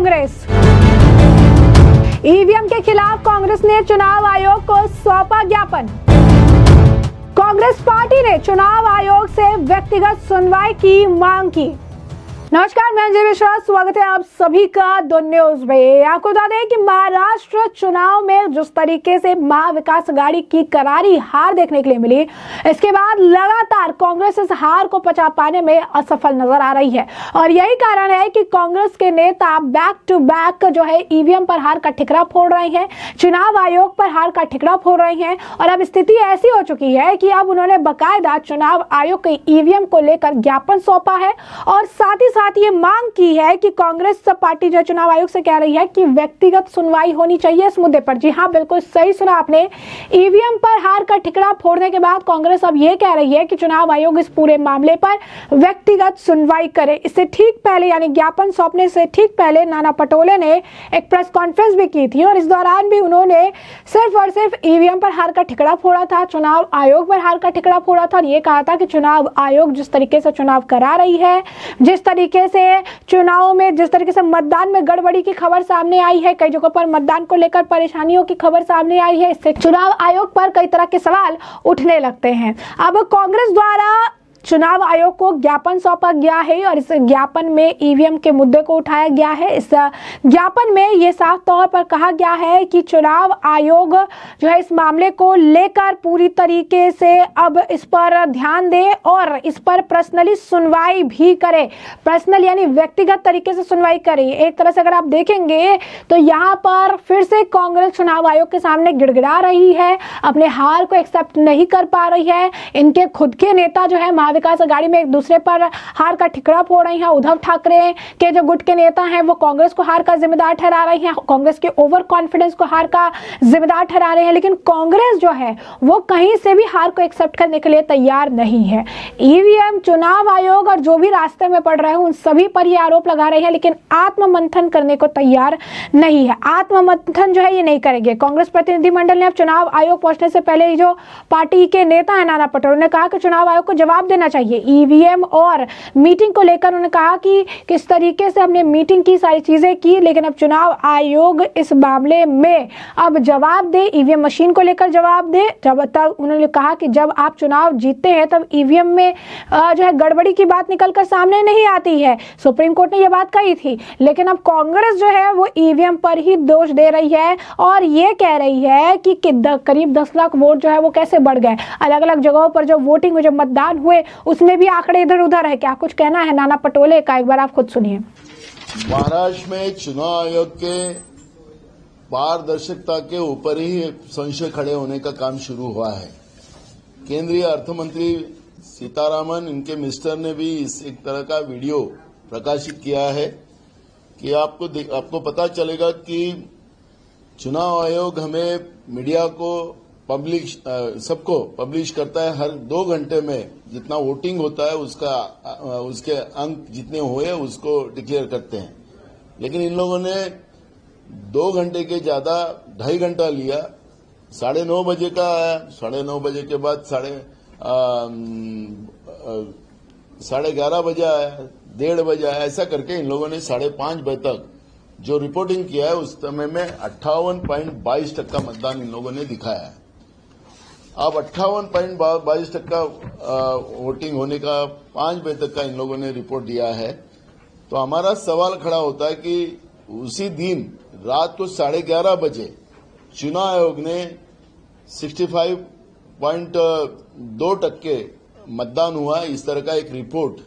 Congress. EVM के खिलाफ कांग्रेस ने चुनाव आयोग को सौंपा ज्ञापन। कांग्रेस पार्टी ने चुनाव आयोग से व्यक्तिगत सुनवाई की मांग की। नमस्कार, मैं अंजलि मिश्रा, स्वागत है आप सभी का द न्यूज में। आपको बता दें कि महाराष्ट्र चुनाव में जिस तरीके से महाविकास आघाड़ी की करारी हार देखने के लिए मिली, इसके बाद लगातार कांग्रेस इस हार को पचा पाने में असफल नजर आ रही है और यही कारण है कि कांग्रेस के नेता बैक टू बैक जो है ईवीएम पर हार का ठिकरा फोड़ रहे हैं, चुनाव आयोग पर हार का ठिकरा फोड़ रहे हैं और अब स्थिति ऐसी हो चुकी है कि अब उन्होंने बाकायदा चुनाव आयोग के ईवीएम को लेकर ज्ञापन सौंपा है और साथ ही साथ ये मांग की है कि कांग्रेस पार्टी जो चुनाव आयोग से कह रही है कि व्यक्तिगत सुनवाई होनी चाहिए इस मुद्दे पर। जी हां, बिल्कुल सही सुना आपने। ईवीएम पर हार का ठिकरा फोड़ने के बाद कांग्रेस अब ये कह रही है कि चुनाव आयोग इस पूरे मामले पर व्यक्तिगत सुनवाई करे। इससे ठीक पहले, यानी ज्ञापन सौंपने से ठीक पहले, नाना पटोले ने एक प्रेस कॉन्फ्रेंस भी की थी और इस दौरान भी उन्होंने सिर्फ और सिर्फ ईवीएम पर हार का ठिकरा फोड़ा था, चुनाव आयोग पर हार का ठिकरा फोड़ा था और ये कहा था कि चुनाव आयोग जिस तरीके से चुनाव करा रही है, जिस तरीके से चुनाव में जिस तरीके से मतदान में गड़बड़ी की खबर सामने आई है, कई जगहों पर मतदान को लेकर परेशानियों की खबर सामने आई है, इससे चुनाव आयोग पर कई तरह के सवाल उठने लगते हैं। अब कांग्रेस द्वारा चुनाव आयोग को ज्ञापन सौंपा गया है और इस ज्ञापन में ईवीएम के मुद्दे को उठाया गया है। इस ज्ञापन में ये साफ तौर पर कहा गया है कि चुनाव आयोग जो है इस मामले को लेकर पूरी तरीके से अब इस पर ध्यान दे और इस पर पर्सनली सुनवाई भी करे। पर्सनल यानी व्यक्तिगत तरीके से सुनवाई करे। एक तरह से अगर आप देखेंगे तो यहाँ पर फिर से कांग्रेस चुनाव आयोग के सामने गिड़गिड़ा रही है, अपने हार को एक्सेप्ट नहीं कर पा रही है। इनके खुद के नेता जो है विकास आघाड़ी में एक दूसरे पर हार का ठिकरा फोड़ रही हैं। उद्धव ठाकरे के जो गुट के नेता हैं वो कांग्रेस को हार का जिम्मेदार ठहरा रही हैं, कांग्रेस के ओवर कॉन्फिडेंस को हार का जिम्मेदार ठहरा रहे हैं, लेकिन कांग्रेस जो है वो कहीं से भी हार को एक्सेप्ट करने के लिए तैयार नहीं है। ईवीएम, चुनाव आयोग और जो भी रास्ते में पड़ रहे हैं उन सभी पर ये आरोप लगा रहे हैं, लेकिन आत्ममंथन करने को तैयार नहीं है। आत्ममंथन जो है ये नहीं करेंगे। कांग्रेस प्रतिनिधिमंडल ने अब चुनाव आयोग पहुंचने से पहले जो पार्टी के नेता है नाना पटोले ने कहा कि चुनाव आयोग को जवाब देना चाहिए ईवीएम और मीटिंग को लेकर। उन्होंने कहा कि किस तरीके से हमने मीटिंग की, सारी चीजें की, लेकिन अब चुनाव आयोग इस मामले में अब जवाब दे, ईवीएम मशीन को लेकर जवाब दे। जब तक उन्होंने कहा कि जब आप चुनाव जीतते हैं तब ईवीएम में जो है गड़बड़ी की बात निकलकर सामने नहीं आती है। सुप्रीम कोर्ट ने यह बात कही थी, लेकिन अब कांग्रेस जो है वो ईवीएम पर ही दोष दे रही है और ये कह रही है कि करीब 10 लाख वोट जो है वो कैसे बढ़ गए। अलग अलग जगहों पर जो वोटिंग हुई, जो मतदान हुए, उसमें भी आंकड़े इधर उधर है। क्या कुछ कहना है नाना पटोले का, एक बार आप खुद सुनिए। महाराष्ट्र में चुनाव आयोग के पारदर्शिता के ऊपर ही संशय खड़े होने का काम शुरू हुआ है। केंद्रीय अर्थ मंत्री सीतारामन, इनके मिनिस्टर ने भी इस एक तरह का वीडियो प्रकाशित किया है कि आपको पता चलेगा कि चुनाव आयोग हमें मीडिया को सबको पब्लिश करता है। हर 2 घंटे में जितना वोटिंग होता है उसके अंक जितने हुए उसको डिक्लेयर करते हैं, लेकिन इन लोगों ने 2 घंटे के ज्यादा 2.5 घंटा लिया। 9:30 बजे का आया, 9:30 बजे के बाद 11:30 बजे आया, 1:30 बजे आया, ऐसा करके इन लोगों ने 5:30 बजे तक जो रिपोर्टिंग किया है उस समय में 58.22% मतदान इन लोगों ने दिखाया है। अब 58.22% वोटिंग होने का 5 बजे तक का इन लोगों ने रिपोर्ट दिया है। तो हमारा सवाल खड़ा होता है कि उसी दिन रात को 11:30 बजे चुनाव आयोग ने 65.2% मतदान हुआ, इस तरह का एक रिपोर्ट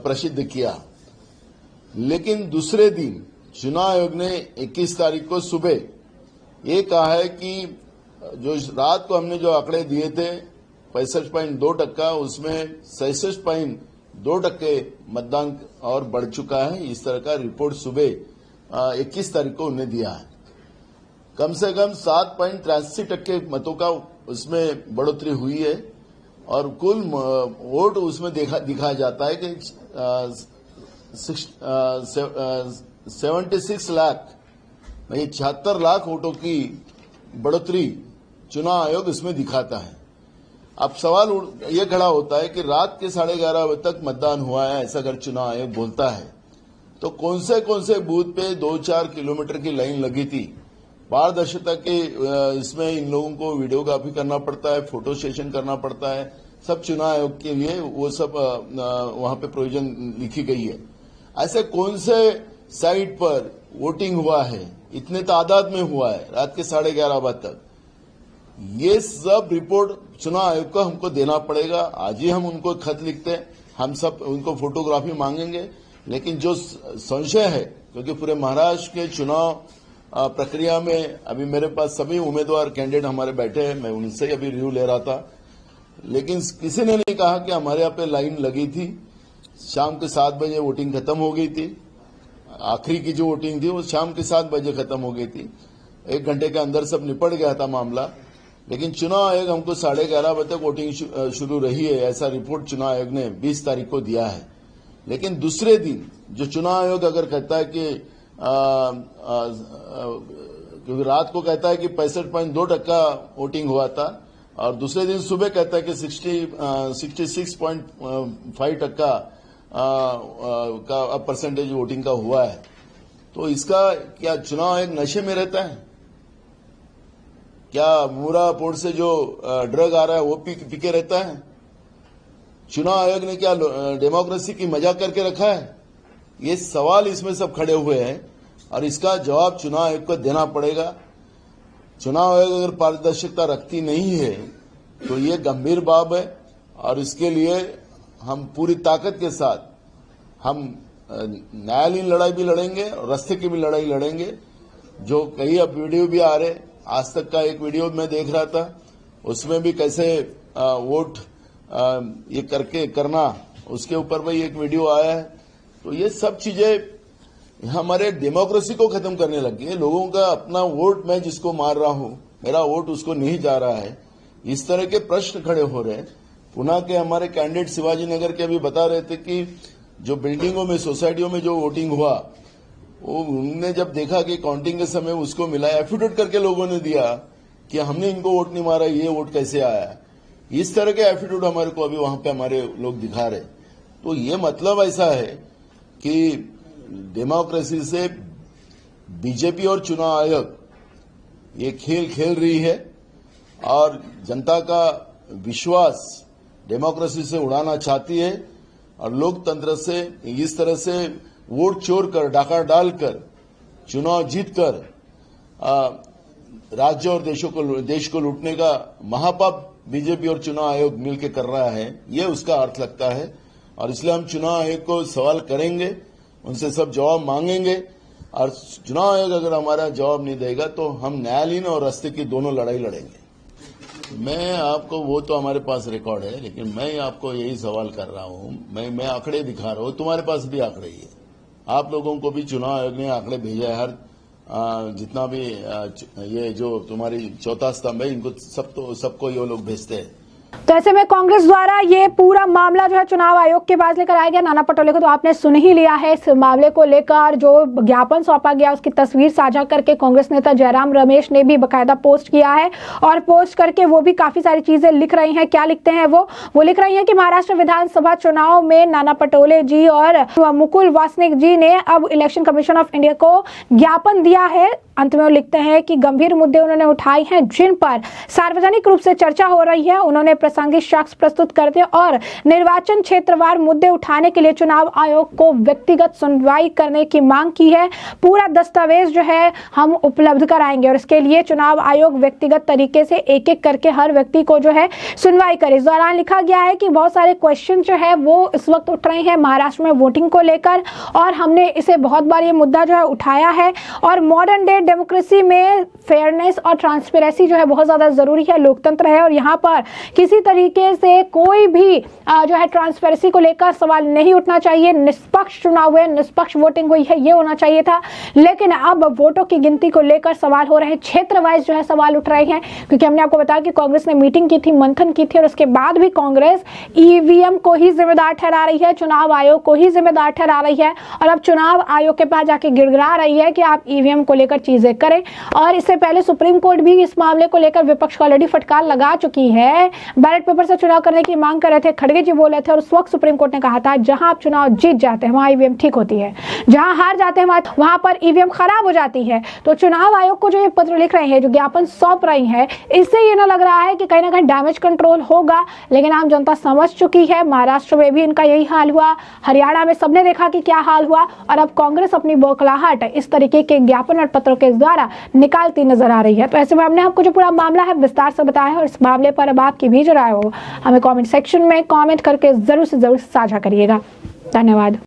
प्रसिद्ध किया। लेकिन दूसरे दिन चुनाव आयोग ने 21 तारीख को सुबह ये कहा है कि जो रात को हमने जो आंकड़े दिए थे 65.2%, उसमें 66.2% मतदान और बढ़ चुका है। इस तरह का रिपोर्ट सुबह 21 तारीख को उन्हें दिया है। कम से कम 7.83% मतों का उसमें बढ़ोतरी हुई है और कुल वोट उसमें दिखाया जाता है कि 76 लाख, नहीं 76 लाख वोटों की बढ़ोतरी चुनाव आयोग इसमें दिखाता है। अब सवाल ये खड़ा होता है कि रात के 11:30 बजे तक मतदान हुआ है, ऐसा अगर चुनाव आयोग बोलता है तो कौन से बूथ पे 2-4 किलोमीटर की लाइन लगी थी। पारदर्शिता के इसमें इन लोगों को वीडियोग्राफी करना पड़ता है, फोटो सेशन करना पड़ता है, सब चुनाव आयोग के लिए वो सब वहां पे प्रोविजन लिखी गई है। ऐसे कौन से साइट पर वोटिंग हुआ है, इतने तादाद में हुआ है रात के 11:30 बजे तक, ये सब रिपोर्ट चुनाव आयोग को हमको देना पड़ेगा। आज ही हम उनको खत लिखते हैं, हम सब उनको फोटोग्राफी मांगेंगे। लेकिन जो संशय है, क्योंकि पूरे महाराष्ट्र के चुनाव प्रक्रिया में अभी मेरे पास सभी उम्मीदवार कैंडिडेट हमारे बैठे हैं, मैं उनसे अभी रिव्यू ले रहा था, लेकिन किसी ने नहीं कहा कि हमारे यहाँ पे लाइन लगी थी, शाम के 7 बजे वोटिंग खत्म हो गई थी। आखिरी की जो वोटिंग थी वो शाम के 7 बजे खत्म हो गई थी, 1 घंटे के अंदर सब निपट गया था मामला। लेकिन चुनाव आयोग हमको 11:30 बजे तक वोटिंग शुरू रही है, ऐसा रिपोर्ट चुनाव आयोग ने 20 तारीख को दिया है। लेकिन दूसरे दिन जो चुनाव आयोग अगर कहता है कि क्योंकि रात को कहता है कि 65.2% वोटिंग हुआ था और दूसरे दिन सुबह कहता है कि 66.5% का परसेंटेज वोटिंग का हुआ है, तो इसका क्या चुनाव आयोग नशे में रहता है? क्या मूरा पोर्ट से जो ड्रग आ रहा है वो पी के रहता है? चुनाव आयोग ने क्या डेमोक्रेसी की मजाक करके रखा है? ये सवाल इसमें सब खड़े हुए हैं और इसका जवाब चुनाव आयोग को देना पड़ेगा। चुनाव आयोग अगर पारदर्शिता रखती नहीं है तो ये गंभीर बात है और इसके लिए हम पूरी ताकत के साथ हम न्यायालयीन लड़ाई भी लड़ेंगे और रास्ते की भी लड़ाई लड़ेंगे। जो कई अब वीडियो भी आ रहे, आज तक का एक वीडियो मैं देख रहा था, उसमें भी कैसे वोट ये करके करना, उसके ऊपर भी एक वीडियो आया है। तो ये सब चीजें हमारे डेमोक्रेसी को खत्म करने लगी है। लोगों का अपना वोट, मैं जिसको मार रहा हूं, मेरा वोट उसको नहीं जा रहा है, इस तरह के प्रश्न खड़े हो रहे हैं। पुणे के हमारे कैंडिडेट शिवाजी नगर के अभी बता रहे थे कि जो बिल्डिंगों में, सोसाइटियों में जो वोटिंग हुआ, वो उन्होंने जब देखा कि काउंटिंग के समय उसको मिला, एफिडेविट करके लोगों ने दिया कि हमने इनको वोट नहीं मारा, ये वोट कैसे आया। इस तरह के एफिडेविट हमारे को अभी वहां पे हमारे लोग दिखा रहे। तो ये मतलब ऐसा है कि डेमोक्रेसी से बीजेपी और चुनाव आयोग ये खेल खेल रही है और जनता का विश्वास डेमोक्रेसी से उड़ाना चाहती है और लोकतंत्र से इस तरह से वोट चोर कर, डाका डालकर, चुनाव जीतकर राज्य और देश को लूटने का महापाप बीजेपी और चुनाव आयोग मिलकर कर रहा है, ये उसका अर्थ लगता है। और इसलिए हम चुनाव आयोग को सवाल करेंगे, उनसे सब जवाब मांगेंगे और चुनाव आयोग अगर हमारा जवाब नहीं देगा तो हम न्यायालयीन और रास्ते की दोनों लड़ाई लड़ेंगे। मैं आपको, वो तो हमारे पास रिकॉर्ड है, लेकिन मैं आपको यही सवाल कर रहा हूं, मैं आंकड़े दिखा रहा हूं, तुम्हारे पास भी आंकड़े ही है, आप लोगों को भी चुनाव आयोग ने आंकड़े भेजा है। हर जितना भी ये जो तुम्हारी चौथा स्तंभ है, इनको सबको ये लोग भेजते हैं। तो ऐसे में कांग्रेस द्वारा ये पूरा मामला जो है चुनाव आयोग के पास लेकर आया गया नाना पटोले को, तो आपने सुन ही लिया है। इस मामले को लेकर जो ज्ञापन सौंपा गया उसकी तस्वीर साझा करके कांग्रेस नेता जयराम रमेश ने भी बकायदा पोस्ट किया है और पोस्ट करके वो भी काफी सारी चीजें लिख रही हैं। क्या लिखते हैं वो लिख रही हैं कि महाराष्ट्र विधानसभा चुनाव में नाना पटोले जी और मुकुल वासनिक जी ने अब इलेक्शन कमीशन ऑफ इंडिया को ज्ञापन दिया है। अंत में वो लिखते हैं कि गंभीर मुद्दे उन्होंने उठाए हैं जिन पर सार्वजनिक रूप से चर्चा हो रही है। उन्होंने प्रासंगिक साक्ष्य प्रस्तुत करते और निर्वाचन क्षेत्रवार मुद्दे उठाने के लिए चुनाव आयोग को व्यक्तिगत सुनवाई करने की मांग की है। पूरा दस्तावेज जो है हम उपलब्ध कराएंगे और इसके लिए चुनाव आयोग व्यक्तिगत तरीके से एक एक करके हर व्यक्ति को जो है सुनवाई करे। इस दौरान लिखा गया है कि बहुत सारे क्वेश्चन जो है वो इस वक्त उठ रहे हैं महाराष्ट्र में वोटिंग को लेकर और हमने इसे बहुत बार ये मुद्दा जो है उठाया है और मॉडर्न डे डेमोक्रेसी में फेयरनेस और ट्रांसपेरेंसी जो है बहुत ज्यादा जरूरी है, लोकतंत्र है और यहाँ पर किसी तरीके से कोई भी जो है ट्रांसपेरेंसी को लेकर सवाल नहीं उठना चाहिए। निष्पक्ष चुनाव हुए, निष्पक्ष वोटिंग हुई है, ये होना चाहिए था। लेकिन अब वोटों की गिनती को लेकर सवाल हो रहे हैं, क्षेत्र वाइज जो है सवाल उठ रहे हैं, क्योंकि हमने आपको बताया कि कांग्रेस ने मीटिंग की थी, मंथन की थी और उसके बाद भी कांग्रेस ईवीएम को ही जिम्मेदार ठहरा रही है, चुनाव आयोग को ही जिम्मेदार ठहरा रही है और अब चुनाव आयोग के पास जाके गिड़गिड़ा रही है कि आप ईवीएम को लेकर चीजें करें। और इससे पहले सुप्रीम कोर्ट भी इस मामले को लेकर विपक्ष को ऑलरेडी फटकार लगा चुकी है। बैलेट पेपर से चुनाव करने की मांग कर रहे थे, खड़गे जी बोल रहे थे, और उस वक्त सुप्रीम कोर्ट ने कहा था जहां आप चुनाव जीत जाते हैं वहां ईवीएम ठीक होती है, जहां हार जाते हैं वहां पर ईवीएम खराब हो जाती है। तो चुनाव आयोग को जो ये पत्र लिख रहे हैं, जो ज्ञापन सौंप रही है, इससे ये ना लग रहा है कि कहीं ना कहीं डैमेज कंट्रोल होगा, लेकिन आम जनता समझ चुकी है। महाराष्ट्र में भी इनका यही हाल हुआ, हरियाणा में सबने देखा कि क्या हाल हुआ, और अब कांग्रेस अपनी बौखलाहट इस तरीके के ज्ञापन और पत्रों के द्वारा निकालती नजर आ रही है। तो ऐसे में हमने आपको जो पूरा मामला है विस्तार से बताया है, और इस मामले पर अब आपकी भी जो राय हो हमें कमेंट सेक्शन में कमेंट करके जरूर से जरूर साझा करिएगा। धन्यवाद।